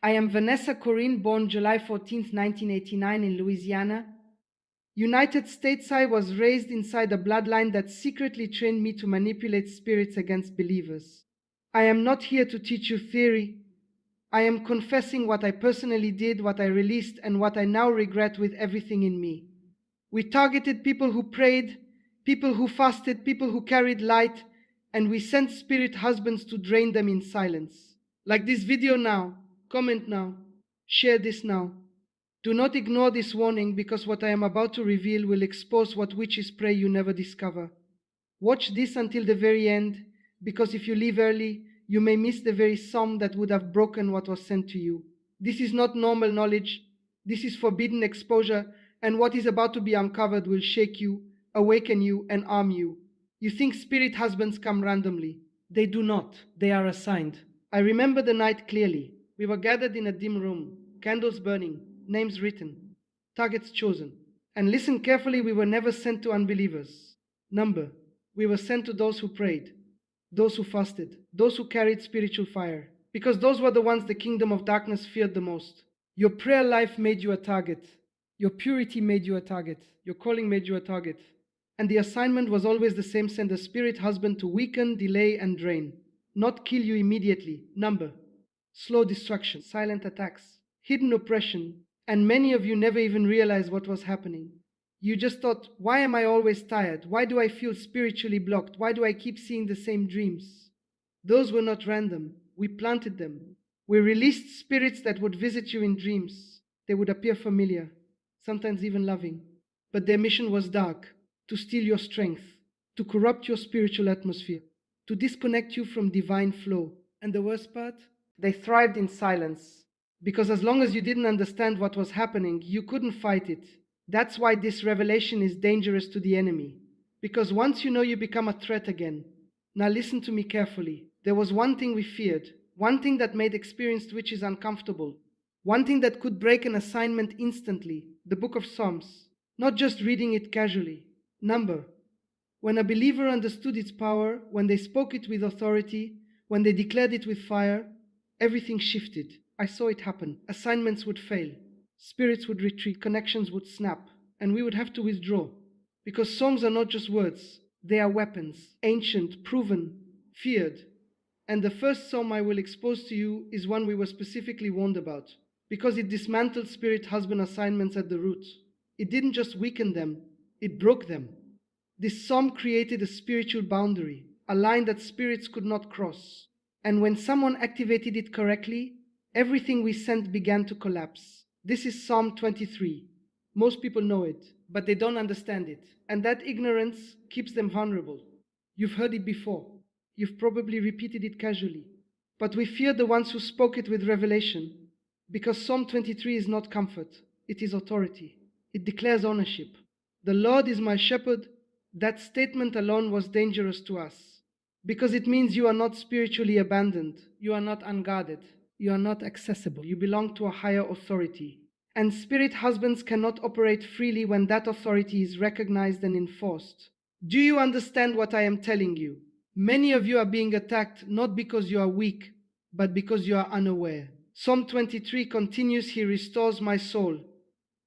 I am Vanessa Corinne, born July 14, 1989 in Louisiana, United States. I was raised inside a bloodline that secretly trained me to manipulate spirits against believers. I am not here to teach you theory. I am confessing what I personally did, what I released, and what I now regret with everything in me. We targeted people who prayed, people who fasted, people who carried light, and we sent spirit husbands to drain them in silence. Like this video now, comment now, share this now. Do not ignore this warning, because what I am about to reveal will expose what witches pray you never discover. Watch this until the very end, because if you leave early, you may miss the very psalm that would have broken what was sent to you. This is not normal knowledge. This is forbidden exposure, and what is about to be uncovered will shake you, awaken you, and arm you. You think spirit husbands come randomly. They do not. They are assigned. I remember the night clearly. We were gathered in a dim room, candles burning, names written, targets chosen. And listen carefully, we were never sent to unbelievers. Number, we were sent to those who prayed, those who fasted, those who carried spiritual fire, because those were the ones the kingdom of darkness feared the most. Your prayer life made you a target. Your purity made you a target. Your calling made you a target. And the assignment was always the same: send a spirit husband to weaken, delay, and drain. Not kill you immediately. Number, slow destruction, silent attacks, hidden oppression. And many of you never even realized what was happening. You just thought, why am I always tired? Why do I feel spiritually blocked? Why do I keep seeing the same dreams? Those were not random. We planted them. We released spirits that would visit you in dreams. They would appear familiar, sometimes even loving. But their mission was dark: to steal your strength, to corrupt your spiritual atmosphere, to disconnect you from divine flow. And the worst part? They thrived in silence. Because as long as you didn't understand what was happening, you couldn't fight it. That's why this revelation is dangerous to the enemy. Because once you know, you become a threat again. Now listen to me carefully. There was one thing we feared, one thing that made experienced witches uncomfortable, one thing that could break an assignment instantly: the book of Psalms. Not just reading it casually. Number, when a believer understood its power, when they spoke it with authority, when they declared it with fire, everything shifted. I saw it happen. Assignments would fail, spirits would retreat, connections would snap, and we would have to withdraw. Because songs are not just words, they are weapons, ancient, proven, feared. And the first psalm I will expose to you is one we were specifically warned about, because it dismantled spirit husband assignments at the root. It didn't just weaken them, it broke them. This psalm created a spiritual boundary, a line that spirits could not cross. And when someone activated it correctly, everything we sent began to collapse. This is Psalm 23. Most people know it, but they don't understand it. And that ignorance keeps them vulnerable. You've heard it before. You've probably repeated it casually. But we fear the ones who spoke it with revelation, because Psalm 23 is not comfort, it is authority. It declares ownership. The Lord is my shepherd. That statement alone was dangerous to us, because it means you are not spiritually abandoned, you are not unguarded, you are not accessible. You belong to a higher authority. And spirit husbands cannot operate freely when that authority is recognized and enforced. Do you understand what I am telling you? Many of you are being attacked not because you are weak, but because you are unaware. Psalm 23 continues, He restores my soul.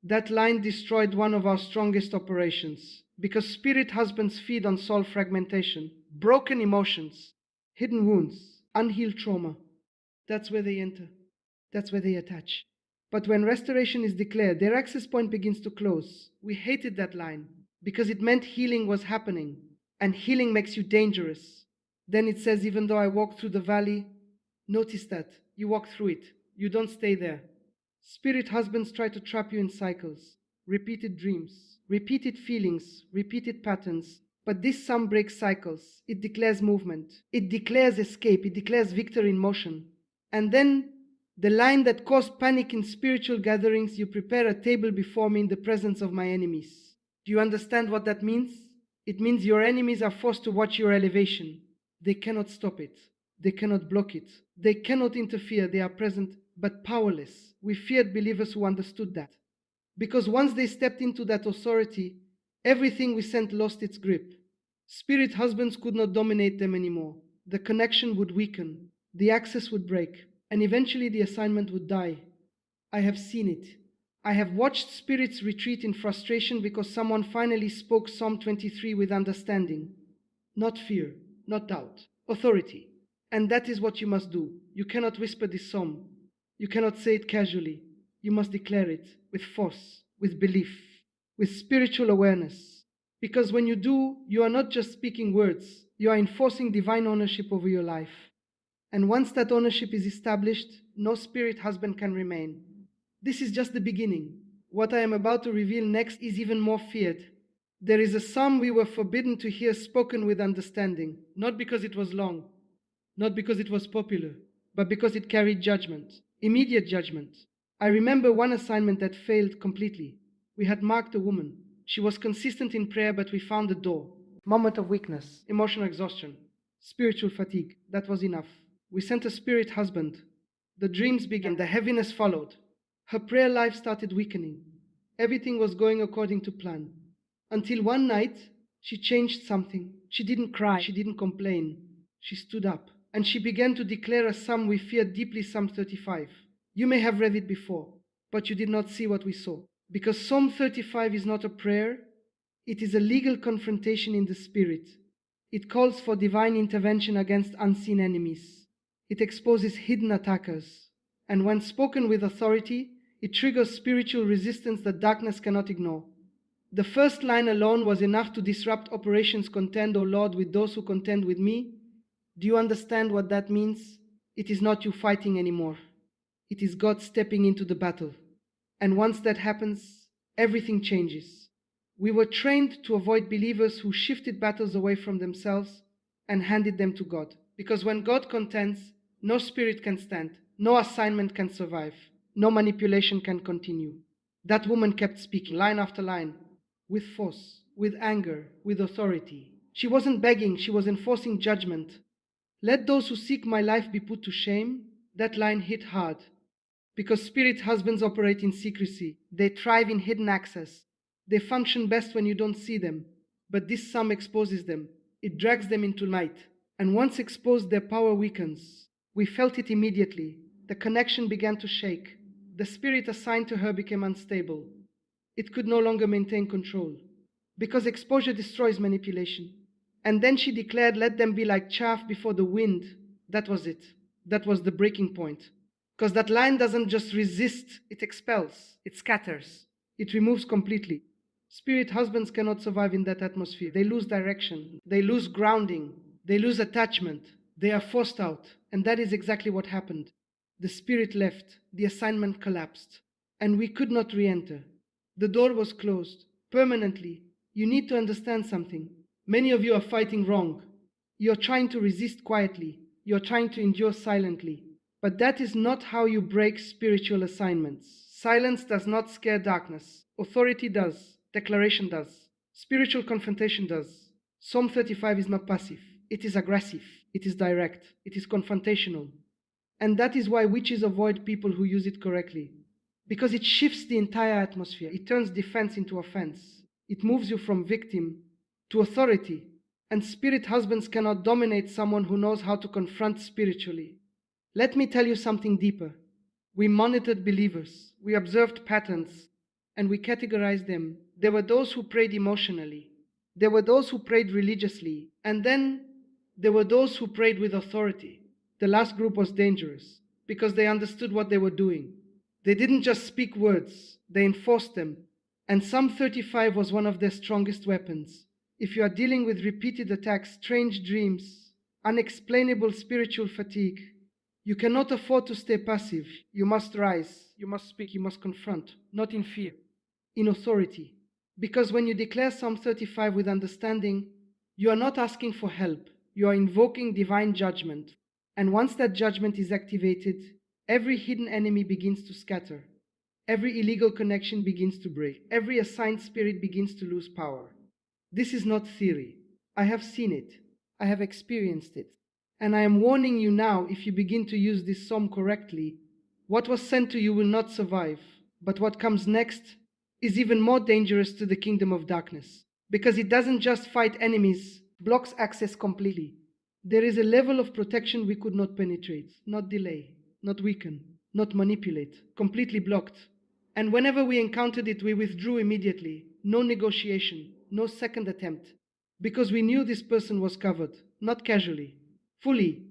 That line destroyed one of our strongest operations, because spirit husbands feed on soul fragmentation, broken emotions, hidden wounds, unhealed trauma. That's where they enter. That's where they attach. But when restoration is declared, their access point begins to close. We hated that line because it meant healing was happening, and healing makes you dangerous. Then it says, even though I walk through the valley, notice that you walk through it. You don't stay there. Spirit husbands try to trap you in cycles, repeated dreams, repeated feelings, repeated patterns. But this psalm breaks cycles. It declares movement. It declares escape. It declares victory in motion. And then the line that caused panic in spiritual gatherings: you prepare a table before me in the presence of my enemies. Do you understand what that means? It means your enemies are forced to watch your elevation. They cannot stop it. They cannot block it. They cannot interfere. They are present but powerless. We feared believers who understood that. Because once they stepped into that authority, everything we sent lost its grip. Spirit husbands could not dominate them anymore. The connection would weaken. The access would break. and eventually the assignment would die. I have seen it. I have watched spirits retreat in frustration because someone finally spoke Psalm 23 with understanding. Not fear, not doubt, authority. And that is what you must do. You cannot whisper this psalm. You cannot say it casually. You must declare it with force, with belief, with spiritual awareness. Because when you do, you are not just speaking words, you are enforcing divine ownership over your life. And once that ownership is established, no spirit husband can remain. This is just the beginning. What I am about to reveal next is even more feared. There is a psalm we were forbidden to hear spoken with understanding, not because it was long, not because it was popular, but because it carried judgment, immediate judgment. I remember one assignment that failed completely. We had marked a woman. She was consistent in prayer, but we found the door. Moment of weakness, emotional exhaustion, spiritual fatigue. That was enough. We sent a spirit husband. The dreams began, the heaviness followed. Her prayer life started weakening. Everything was going according to plan. Until one night, she changed something. She didn't cry, she didn't complain. She stood up, and she began to declare a psalm we feared deeply, Psalm 35. You may have read it before, but you did not see what we saw. Because Psalm 35 is not a prayer, it is a legal confrontation in the spirit. It calls for divine intervention against unseen enemies. It exposes hidden attackers. And when spoken with authority, it triggers spiritual resistance that darkness cannot ignore. The first line alone was enough to disrupt operations Contend, O Lord, with those who contend with me. Do you understand what that means? It is not you fighting anymore. It is God stepping into the battle. And once that happens, everything changes. We were trained to avoid believers who shifted battles away from themselves and handed them to God. Because when God contends, no spirit can stand, no assignment can survive, no manipulation can continue. That woman kept speaking, line after line, with force, with anger, with authority. She wasn't begging, she was enforcing judgment. Let those who seek my life be put to shame. That line hit hard. Because spirit husbands operate in secrecy. They thrive in hidden access. They function best when you don't see them. But this psalm exposes them. It drags them into light. And once exposed, their power weakens. We felt it immediately. The connection began to shake. The spirit assigned to her became unstable. It could no longer maintain control. Because exposure destroys manipulation. And then she declared, let them be like chaff before the wind. That was it. That was the breaking point. Because that line doesn't just resist, it expels, it scatters, it removes completely. Spirit husbands cannot survive in that atmosphere. They lose direction, they lose grounding, they lose attachment, they are forced out. And that is exactly what happened. The spirit left, the assignment collapsed, and we could not re-enter. The door was closed, permanently. You need to understand something. Many of you are fighting wrong. You're trying to resist quietly. You're trying to endure silently. But that is not how you break spiritual assignments. Silence does not scare darkness. Authority does. Declaration does. Spiritual confrontation does. Psalm 35 is not passive. It is aggressive. It is direct. It is confrontational. And that is why witches avoid people who use it correctly. Because it shifts the entire atmosphere. It turns defense into offense. It moves you from victim to authority. And spirit husbands cannot dominate someone who knows how to confront spiritually. Let me tell you something deeper. We monitored believers, we observed patterns, and we categorized them. There were those who prayed emotionally, there were those who prayed religiously, and then there were those who prayed with authority. The last group was dangerous because they understood what they were doing. They didn't just speak words, they enforced them. And Psalm 35 was one of their strongest weapons. If you are dealing with repeated attacks, strange dreams, unexplainable spiritual fatigue, you cannot afford to stay passive. You must rise, you must speak, you must confront, not in fear, in authority. Because when you declare Psalm 35 with understanding, you are not asking for help, you are invoking divine judgment. And once that judgment is activated, every hidden enemy begins to scatter. Every illegal connection begins to break. Every assigned spirit begins to lose power. This is not theory. I have seen it. I have experienced it. And I am warning you now, if you begin to use this psalm correctly, what was sent to you will not survive. But what comes next is even more dangerous to the kingdom of darkness. Because it doesn't just fight enemies, blocks access completely. There is a level of protection we could not penetrate, not delay. not weaken, not manipulate, completely blocked. And whenever we encountered it, we withdrew immediately. No negotiation, no second attempt. Because we knew this person was covered, not casually, fully.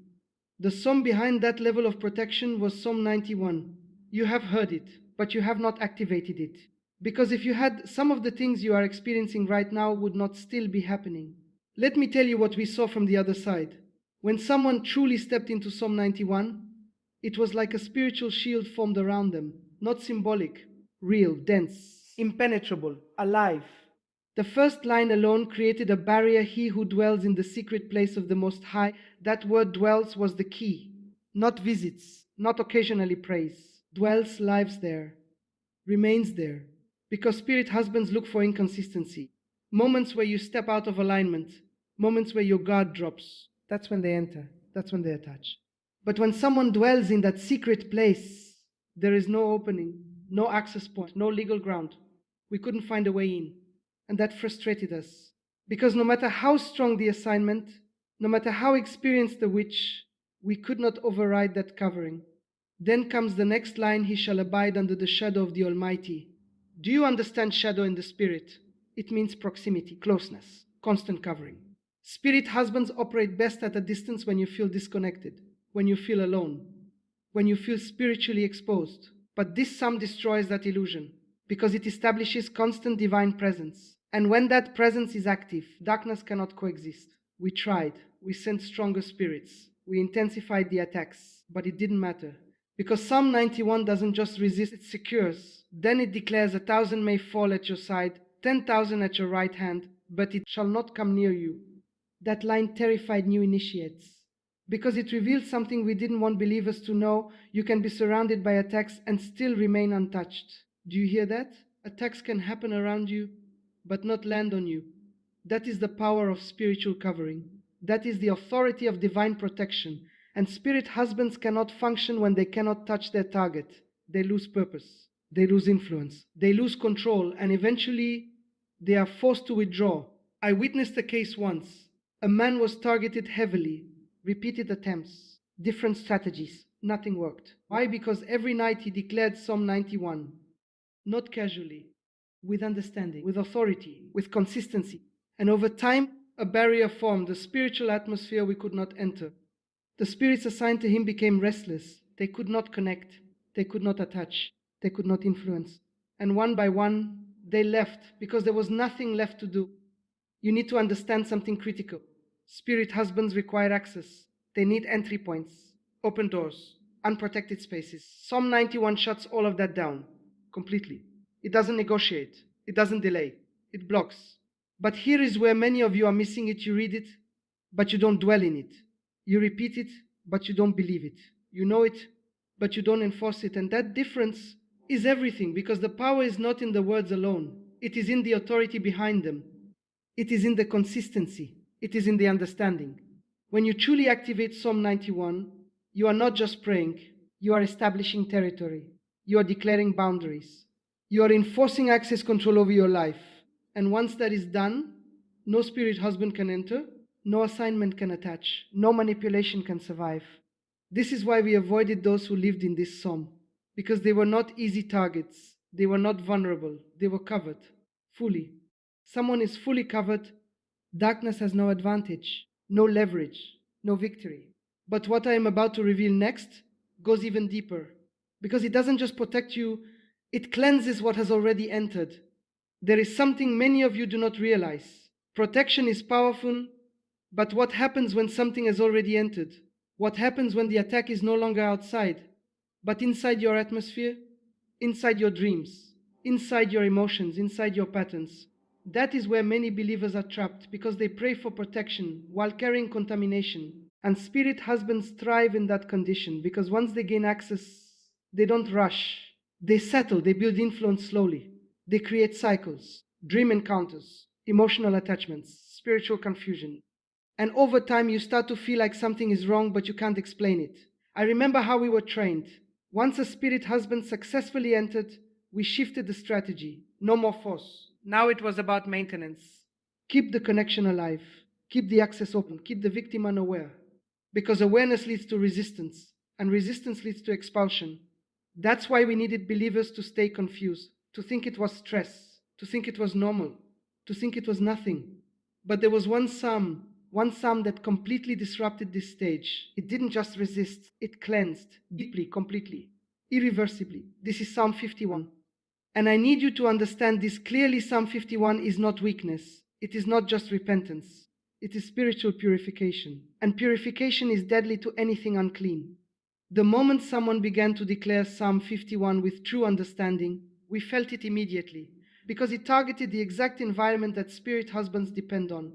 The sum behind that level of protection was Psalm 91. You have heard it, but you have not activated it. Because if you had, some of the things you are experiencing right now would not still be happening. Let me tell you what we saw from the other side. When someone truly stepped into Psalm 91, it was like a spiritual shield formed around them, not symbolic, real, dense, impenetrable, alive. The first line alone created a barrier. He who dwells in the secret place of the Most High, that word dwells was the key. Not visits, not occasionally praise. Dwells, lives there, remains there. Because spirit husbands look for inconsistency. Moments where you step out of alignment, moments where your guard drops. That's when they enter, that's when they attach. But when someone dwells in that secret place, there is no opening, no access point, no legal ground. We couldn't find a way in. And that frustrated us. Because no matter how strong the assignment, no matter how experienced the witch, we could not override that covering. Then comes the next line, he shall abide under the shadow of the Almighty. Do you understand shadow in the spirit? It means proximity, closeness, constant covering. Spirit husbands operate best at a distance when you feel disconnected, when you feel alone, when you feel spiritually exposed. But this psalm destroys that illusion because it establishes constant divine presence. And when that presence is active, darkness cannot coexist. We tried, we sent stronger spirits, we intensified the attacks, but it didn't matter. Because Psalm 91 doesn't just resist, it secures. Then it declares 1,000 may fall at your side, 10,000 at your right hand, but it shall not come near you. That line terrified new initiates. Because it revealed something we didn't want believers to know. You can be surrounded by attacks and still remain untouched. Do you hear that? Attacks can happen around you, but not land on you. That is the power of spiritual covering. That is the authority of divine protection. And spirit husbands cannot function when they cannot touch their target. They lose purpose. They lose influence. They lose control, and eventually they are forced to withdraw. I witnessed a case once. A man was targeted heavily. Repeated attempts, different strategies, nothing worked. Why? Because every night he declared Psalm 91, not casually, with understanding, with authority, with consistency. And over time, a barrier formed, a spiritual atmosphere we could not enter. The spirits assigned to him became restless. They could not connect, they could not attach, they could not influence. And one by one, they left because there was nothing left to do. You need to understand something critical. Spirit husbands require access. They need entry points, open doors, unprotected spaces. Psalm 91 shuts all of that down completely. It doesn't negotiate. It doesn't delay. It blocks. But here is where many of you are missing it. You read it, but you don't dwell in it. You repeat it, but you don't believe it. You know it, but you don't enforce it. And that difference is everything, because the power is not in the words alone. It is in the authority behind them. It is in the consistency. It is in the understanding. When you truly activate Psalm 91, you are not just praying, you are establishing territory. You are declaring boundaries. You are enforcing access control over your life. And once that is done, no spirit husband can enter, no assignment can attach, no manipulation can survive. This is why we avoided those who lived in this psalm, because they were not easy targets. They were not vulnerable. They were covered fully. Someone is fully covered. Darkness has no advantage, no leverage, no victory. But what I am about to reveal next goes even deeper, because it doesn't just protect you, it cleanses what has already entered. There is something many of you do not realize. Protection is powerful, but what happens when something has already entered? What happens when the attack is no longer outside, but inside your atmosphere, inside your dreams, inside your emotions, inside your patterns? That is where many believers are trapped, because they pray for protection while carrying contamination. And spirit husbands thrive in that condition, because once they gain access, they don't rush. They settle, they build influence slowly. They create cycles, dream encounters, emotional attachments, spiritual confusion. And over time, you start to feel like something is wrong, but you can't explain it. I remember how we were trained. Once a spirit husband successfully entered, we shifted the strategy. No more force. Now it was about maintenance. Keep the connection alive. Keep the access open. Keep the victim unaware. Because awareness leads to resistance. and resistance leads to expulsion. That's why we needed believers to stay confused, to think it was stress, to think it was normal, to think it was nothing. But there was one psalm that completely disrupted this stage. It didn't just resist, it cleansed deeply, completely, irreversibly. This is Psalm 51. And I need you to understand this clearly. Psalm 51 is not weakness. It is not just repentance. It is spiritual purification. And purification is deadly to anything unclean. The moment someone began to declare Psalm 51 with true understanding, we felt it immediately, because it targeted the exact environment that spirit husbands depend on.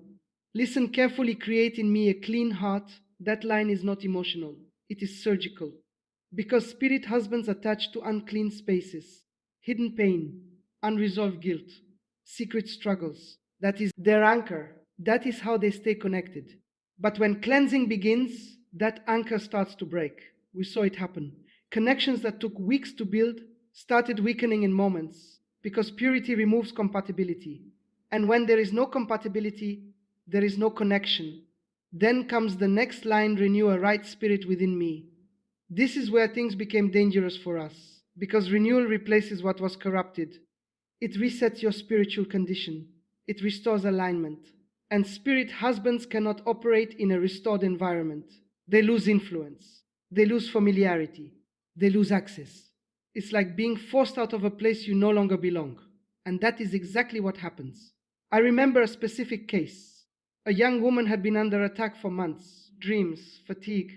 Listen carefully, create in me a clean heart. That line is not emotional, it is surgical. Because spirit husbands attach to unclean spaces, hidden pain, unresolved guilt, secret struggles. That is their anchor. That is how they stay connected. But when cleansing begins, that anchor starts to break. We saw it happen. Connections that took weeks to build started weakening in moments, because purity removes compatibility. And when there is no compatibility, there is no connection. Then comes the next line, renew a right spirit within me. This is where things became dangerous for us, because renewal replaces what was corrupted. It resets your spiritual condition. It restores alignment. And spirit husbands cannot operate in a restored environment. They lose influence. They lose familiarity. They lose access. It's like being forced out of a place you no longer belong. And that is exactly what happens. I remember a specific case. A young woman had been under attack for months. Dreams, fatigue,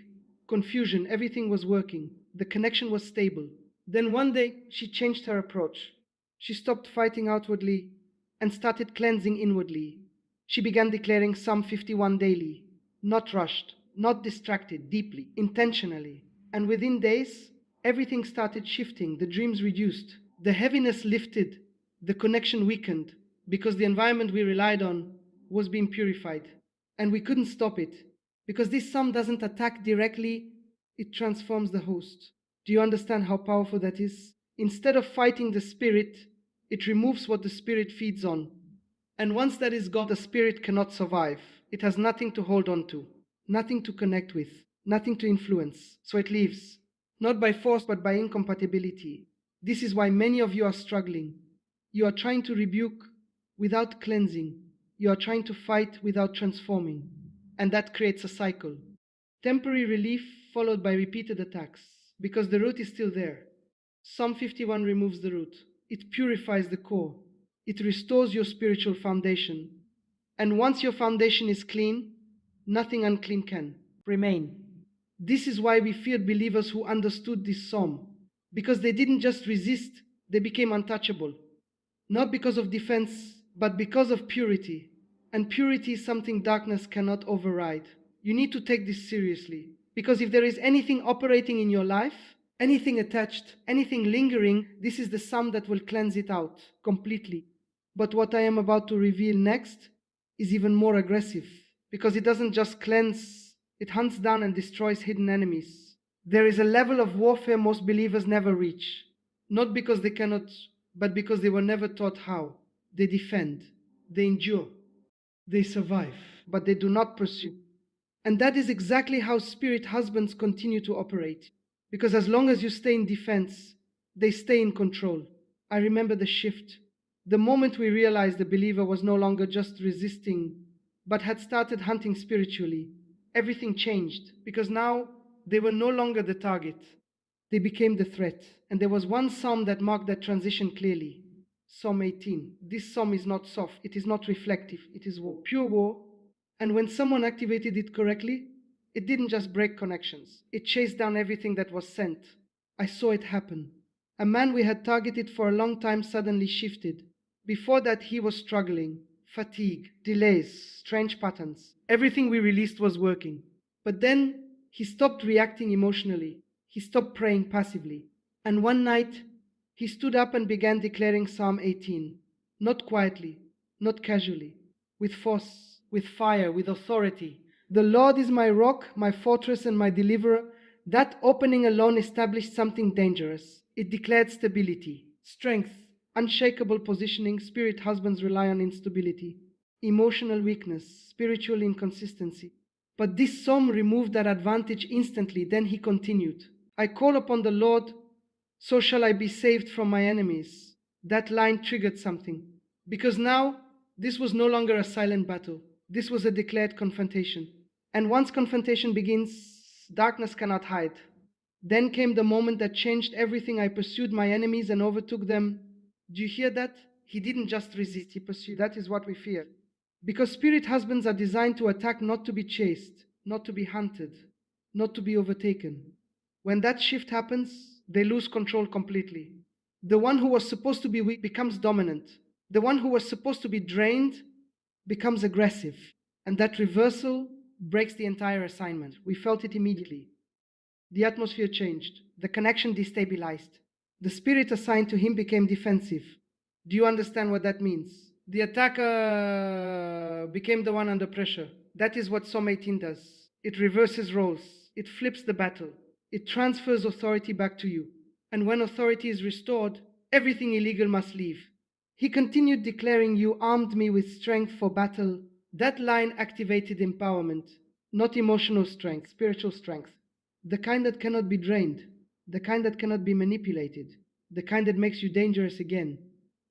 confusion, everything was working. The connection was stable. Then one day, she changed her approach. She stopped fighting outwardly and started cleansing inwardly. She began declaring Psalm 51 daily, not rushed, not distracted, deeply, intentionally. And within days, everything started shifting. The dreams reduced, the heaviness lifted, the connection weakened, because the environment we relied on was being purified. And we couldn't stop it, because this psalm doesn't attack directly, it transforms the host. Do you understand how powerful that is? Instead of fighting the spirit, it removes what the spirit feeds on. And once that is gone, the spirit cannot survive. It has nothing to hold on to, nothing to connect with, nothing to influence. So it leaves, not by force, but by incompatibility. This is why many of you are struggling. You are trying to rebuke without cleansing. You are trying to fight without transforming. And that creates a cycle. Temporary relief followed by repeated attacks, because the root is still there. Psalm 51 removes the root. It purifies the core. It restores your spiritual foundation. And once your foundation is clean, nothing unclean can remain. This is why we feared believers who understood this psalm, because they didn't just resist, they became untouchable. Not because of defense, but because of purity. And purity is something darkness cannot override. You need to take this seriously, because if there is anything operating in your life, anything attached, anything lingering, this is the psalm that will cleanse it out completely. But what I am about to reveal next is even more aggressive, because it doesn't just cleanse, it hunts down and destroys hidden enemies. There is a level of warfare most believers never reach, not because they cannot, but because they were never taught how. They defend, they endure, they survive, but they do not pursue. And that is exactly how spirit husbands continue to operate. Because as long as you stay in defense, they stay in control. I remember the shift. The moment we realized the believer was no longer just resisting, but had started hunting spiritually, everything changed. Because now they were no longer the target. They became the threat. And there was one psalm that marked that transition clearly. Psalm 18. This psalm is not soft. It is not reflective. It is war, pure war. And when someone activated it correctly, it didn't just break connections. It chased down everything that was sent. I saw it happen. A man we had targeted for a long time suddenly shifted. Before that, he was struggling. Fatigue, delays, strange patterns. Everything we released was working. But then he stopped reacting emotionally. He stopped praying passively. And one night, he stood up and began declaring Psalm 18. Not quietly, not casually, with force, with fire, with authority. The Lord is my rock, my fortress, and my deliverer. That opening alone established something dangerous. It declared stability, strength, unshakable positioning. Spirit husbands rely on instability, emotional weakness, spiritual inconsistency. But this psalm removed that advantage instantly. Then he continued. I call upon the Lord, so shall I be saved from my enemies. That line triggered something. Because now, this was no longer a silent battle. This was a declared confrontation. And once confrontation begins, darkness cannot hide. Then came the moment that changed everything. I pursued my enemies and overtook them. Do you hear that? He didn't just resist, he pursued. That is what we fear. Because spirit husbands are designed to attack, not to be chased, not to be hunted, not to be overtaken. When that shift happens, they lose control completely. The one who was supposed to be weak becomes dominant. The one who was supposed to be drained becomes aggressive. And that reversal breaks the entire assignment. We felt it immediately. The atmosphere changed. The connection destabilized. The spirit assigned to him became defensive. Do you understand what that means? The attacker became the one under pressure. That is what Psalm 18 does. It reverses roles. It flips the battle. It transfers authority back to you. And when authority is restored, everything illegal must leave. He continued declaring, "You armed me with strength for battle." That line activated empowerment, not emotional strength, spiritual strength. The kind that cannot be drained, the kind that cannot be manipulated, the kind that makes you dangerous again.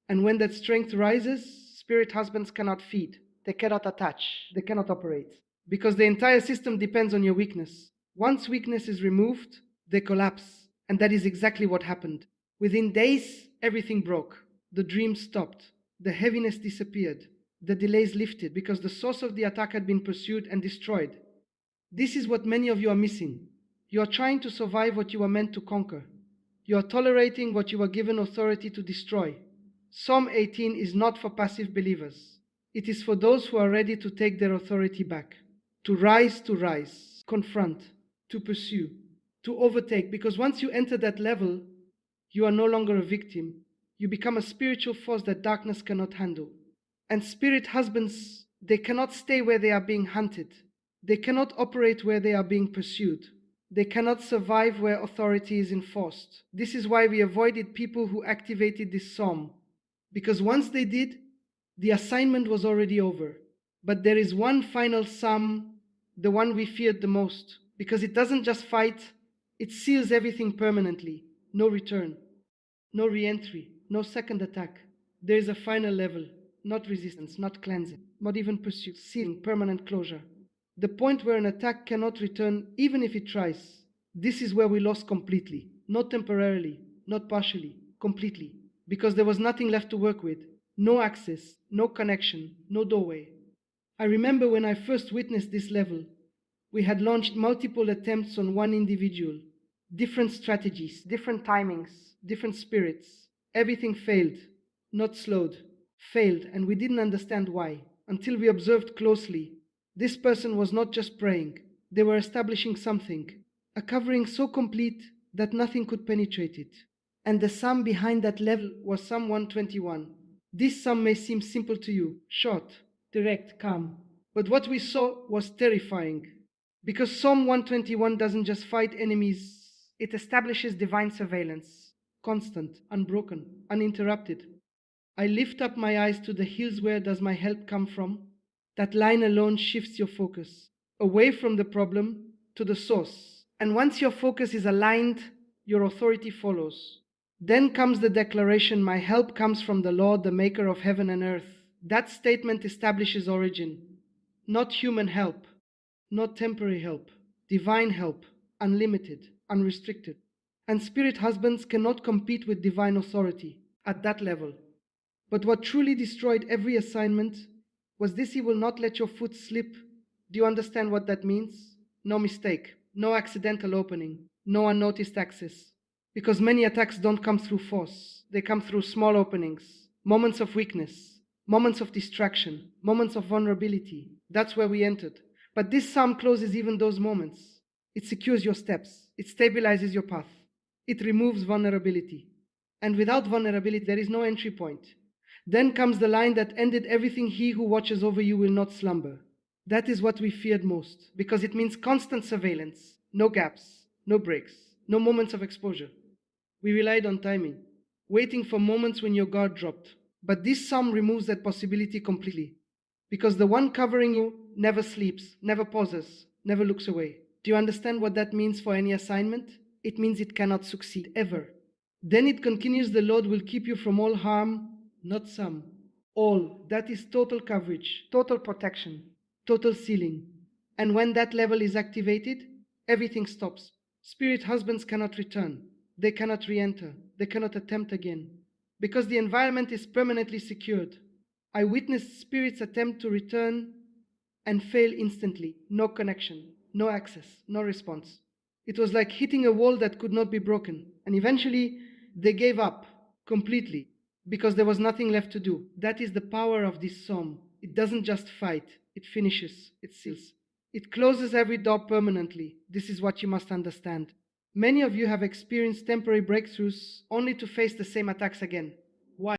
And when that strength rises, spirit husbands cannot feed, they cannot attach, they cannot operate. Because the entire system depends on your weakness. Once weakness is removed, they collapse. And that is exactly what happened. Within days, everything broke. The dream stopped. The heaviness disappeared. The delays lifted because the source of the attack had been pursued and destroyed. This is what many of you are missing. You are trying to survive what you were meant to conquer. You are tolerating what you were given authority to destroy. Psalm 18 is not for passive believers. It is for those who are ready to take their authority back, to rise, confront, to pursue, to overtake. Because once you enter that level, you are no longer a victim. You become a spiritual force that darkness cannot handle. And spirit husbands, they cannot stay where they are being hunted. They cannot operate where they are being pursued. They cannot survive where authority is enforced. This is why we avoided people who activated this psalm. Because once they did, the assignment was already over. But there is one final psalm, the one we feared the most. Because it doesn't just fight, it seals everything permanently. No return, no re-entry, no second attack. There is a final level, not resistance, not cleansing, not even pursuit, sealing, permanent closure. The point where an attack cannot return even if it tries. This is where we lost completely, not temporarily, not partially, completely, because there was nothing left to work with, no access, no connection, no doorway. I remember when I first witnessed this level, we had launched multiple attempts on one individual, different strategies, different timings, different spirits. Everything failed, not slowed, failed, and we didn't understand why, until we observed closely. This person was not just praying, they were establishing something, a covering so complete that nothing could penetrate it. And the psalm behind that level was Psalm 121. This psalm may seem simple to you, short, direct, calm. But what we saw was terrifying. Because Psalm 121 doesn't just fight enemies, it establishes divine surveillance, constant, unbroken, uninterrupted. I lift up my eyes to the hills, where does my help come from? That line alone shifts your focus away from the problem to the source. And once your focus is aligned, your authority follows. Then comes the declaration, "My help comes from the Lord, the maker of heaven and earth." That statement establishes origin. Not human help, not temporary help, divine help, unlimited, unrestricted. And spirit husbands cannot compete with divine authority at that level. But what truly destroyed every assignment was this: He will not let your foot slip. Do you understand what that means? No mistake, no accidental opening, no unnoticed access. Because many attacks don't come through force, they come through small openings, moments of weakness, moments of distraction, moments of vulnerability. That's where we entered. But this psalm closes even those moments. It secures your steps, it stabilizes your path, it removes vulnerability. And without vulnerability, there is no entry point. Then comes the line that ended everything: "He who watches over you will not slumber." That is what we feared most, because it means constant surveillance, no gaps, no breaks, no moments of exposure. We relied on timing, waiting for moments when your guard dropped. But this psalm removes that possibility completely, because the one covering you never sleeps, never pauses, never looks away. Do you understand what that means for any assignment? it means it cannot succeed ever. Then it continues, the Lord will keep you from all harm, not some, all. That is total coverage, total protection, total sealing. And when that level is activated, everything stops. Spirit husbands cannot return, they cannot re-enter, they cannot attempt again, because the environment is permanently secured. I witnessed spirits attempt to return and fail instantly. No connection, no access, no response. It was like hitting a wall that could not be broken. And eventually, they gave up completely because there was nothing left to do. That is the power of this psalm. It doesn't just fight, it finishes, it seals. It closes every door permanently. This is what you must understand. Many of you have experienced temporary breakthroughs only to face the same attacks again.